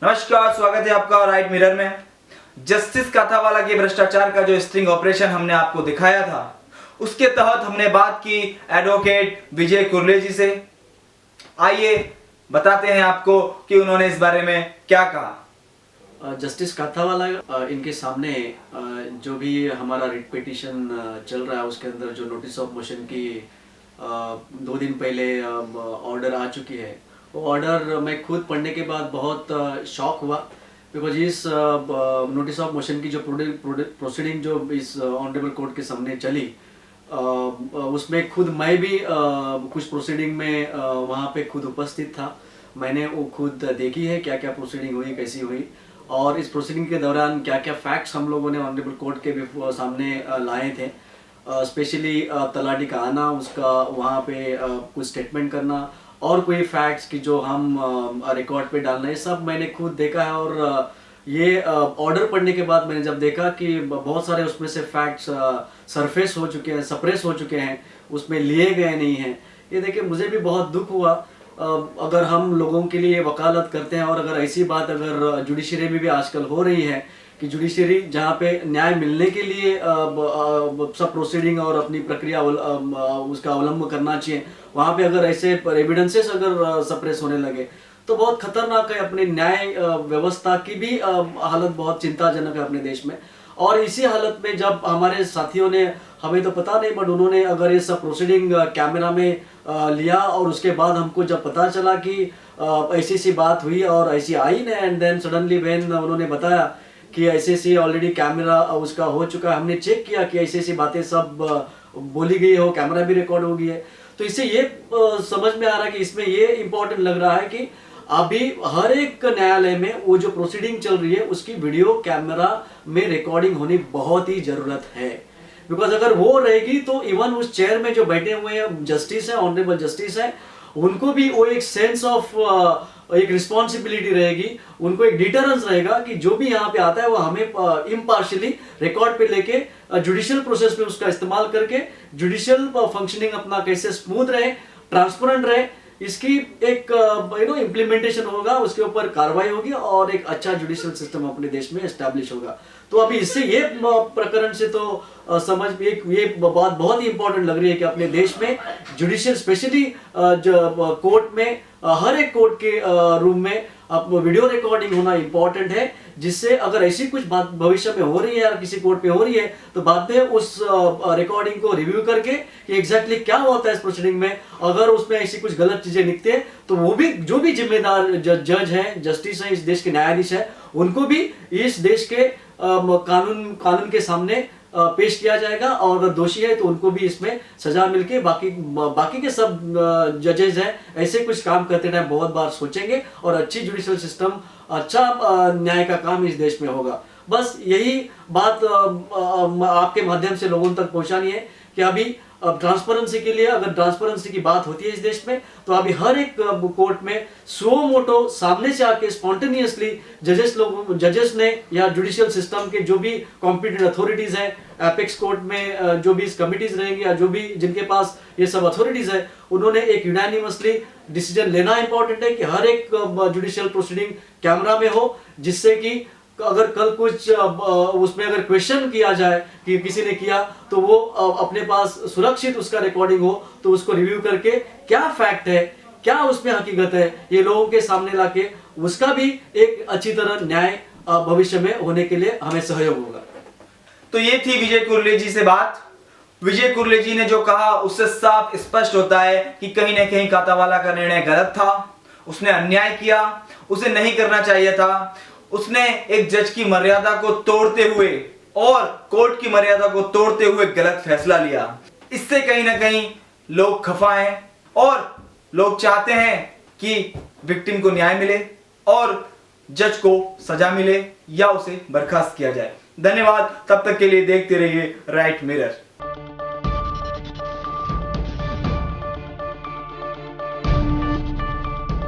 नमस्कार, स्वागत है आपका राइट मिरर में। जस्टिस काथावाला के भ्रष्टाचार का जो स्ट्रिंग ऑपरेशन हमने आपको दिखाया था, उसके तहत हमने बात की एडवोकेट विजय कुरले जी से। आइए बताते हैं आपको कि उन्होंने इस बारे में क्या कहा। जस्टिस काथावाला इनके सामने जो भी हमारा रिट पिटीशन चल रहा है उसके अंदर जो नोटिस ऑफ मोशन की 2 दिन पहले ऑर्डर आ चुकी है, वो ऑर्डर मैं खुद पढ़ने के बाद बहुत शॉक हुआ। बिकॉज इस नोटिस ऑफ मोशन की जो प्रोसीडिंग जो इस ऑनरेबल कोर्ट के सामने चली, उसमें खुद मैं भी कुछ प्रोसीडिंग में वहाँ पे खुद उपस्थित था। मैंने वो खुद देखी है क्या क्या प्रोसीडिंग हुई, कैसी हुई, और इस प्रोसीडिंग के दौरान क्या क्या फैक्ट्स हम लोगों ने ऑनरेबल कोर्ट के सामने लाए थे। स्पेशली तलाटी का आना, उसका वहाँ पे कुछ स्टेटमेंट करना, और कोई फैक्ट्स की जो हम रिकॉर्ड पे डालना, ये सब मैंने खुद देखा है। और ये ऑर्डर पढ़ने के बाद मैंने जब देखा कि बहुत सारे उसमें से फैक्ट्स सरफेस हो चुके हैं, सप्रेस हो चुके हैं, उसमें लिए गए नहीं हैं, ये देख के मुझे भी बहुत दुख हुआ। अगर हम लोगों के लिए वकालत करते हैं और अगर ऐसी बात अगर जुडिशरी में भी आजकल हो रही है कि जुडिशरी जहाँ पे न्याय मिलने के लिए सब प्रोसीडिंग और अपनी प्रक्रिया उसका अवलंब करना चाहिए, वहाँ पे अगर ऐसे एविडेंसेस अगर सप्रेस होने लगे तो बहुत खतरनाक है। अपनी न्याय व्यवस्था की भी हालत बहुत चिंताजनक है अपने देश में। और इसी हालत में जब हमारे साथियों ने, हमें तो पता नहीं, बट उन्होंने अगर ये सब प्रोसीडिंग कैमरा में लिया और उसके बाद हमको जब पता चला कि ऐसी ऐसी बात हुई और ऐसी आई ने, एंड देन सडनली व्हेन उन्होंने बताया कि ऐसी ऐसी ऑलरेडी कैमरा उसका हो चुका है, हमने चेक किया कि ऐसी ऐसी बातें सब बोली गई हो, कैमरा भी रिकॉर्ड हो गई है, तो इससे ये समझ में आ रहा है कि इसमें ये इम्पोर्टेंट लग रहा है कि अभी हर एक न्यायालय में वो जो प्रोसीडिंग चल रही है उसकी वीडियो कैमरा में रिकॉर्डिंग होनी बहुत ही जरूरत है। बिकॉज अगर वो रहेगी तो इवन उस चेयर में जो बैठे हुए हैं जस्टिस है, ऑनरेबल जस्टिस है, उनको भी वो एक सेंस ऑफ एक रिस्पॉन्सिबिलिटी रहेगी, उनको एक डिटरेंस रहेगा कि जो भी यहाँ पे आता है वो हमें इम्पार्शियली रिकॉर्ड पे लेके जुडिशियल प्रोसेस में उसका इस्तेमाल करके जुडिशियल फंक्शनिंग अपना कैसे स्मूथ रहे, ट्रांसपेरेंट रहे, इसकी एक इम्प्लीमेंटेशन होगा, उसके ऊपर कार्रवाई होगी और एक अच्छा जुडिशियल सिस्टम अपने देश में एस्टैब्लिश होगा। तो अभी इससे ये प्रकरण से तो समझ एक ये बात बहुत ही इंपॉर्टेंट लग रही है कि अपने देश में जुडिशियल स्पेशली कोर्ट में हर एक कोर्ट के रूम में वीडियो रिकॉर्डिंग होना इंपॉर्टेंट है, जिससे अगर ऐसी कुछ बात भविष्य में हो रही है या किसी कोर्ट में हो रही है तो बाद में उस रिकॉर्डिंग को रिव्यू करके कि एग्जैक्टली क्या होता है इस प्रोसीडिंग में, अगर उसमें ऐसी कुछ गलत चीजें निकलती है तो वो भी जो भी जिम्मेदार जज है, जस्टिस है, इस देश के न्यायाधीश है, उनको भी इस देश के कानून के सामने पेश किया जाएगा, और अगर दोषी है तो उनको भी इसमें सजा मिलके बाकी के सब जजेस हैं ऐसे कुछ काम करते टाइम बहुत बार सोचेंगे और अच्छी जुडिशियल सिस्टम, अच्छा न्याय का काम इस देश में होगा। बस यही बात आपके माध्यम से लोगों तक पहुंचानी है कि अभी ट्रांसपेरेंसी के लिए, अगर ट्रांसपेरेंसी की बात होती है इस देश में, तो अभी हर एक कोर्ट में सो मोटो सामने से आके स्पॉन्टेनियसली जजेस ने या जुडिशियल सिस्टम के जो भी कॉम्पिटेंट अथॉरिटीज हैं, एपेक्स कोर्ट में जो भी इस कमिटीज रहेंगी या जो भी जिनके पास ये सब अथॉरिटीज है, उन्होंने एक यूनानिमसली डिसीजन लेना इंपॉर्टेंट है कि हर एक जुडिशियल प्रोसीडिंग कैमरा में हो, जिससे कि अगर कल कुछ उसमें अगर क्वेश्चन किया जाए कि किसी ने किया तो वो अपने पास सुरक्षित उसका रिकॉर्डिंग हो, तो उसको रिव्यू करके क्या फैक्ट है, क्या उसमें हकीकत है, ये लोगों के सामने लाके उसका भी एक अच्छी तरह न्याय भविष्य में होने के लिए हमें सहयोग होगा। तो ये थी विजय कुरले जी से बात। विजय कुरले जी ने जो कहा उससे साफ स्पष्ट होता है कि कहीं ना कहीं काथावाला का निर्णय गलत था, उसने अन्याय किया, उसे नहीं करना चाहिए था। उसने एक जज की मर्यादा को तोड़ते हुए और कोर्ट की मर्यादा को तोड़ते हुए गलत फैसला लिया। इससे कहीं ना कहीं लोग खफा हैं और लोग चाहते हैं कि विक्टिम को न्याय मिले और जज को सजा मिले या उसे बर्खास्त किया जाए। धन्यवाद, तब तक के लिए देखते रहिए राइट मिरर।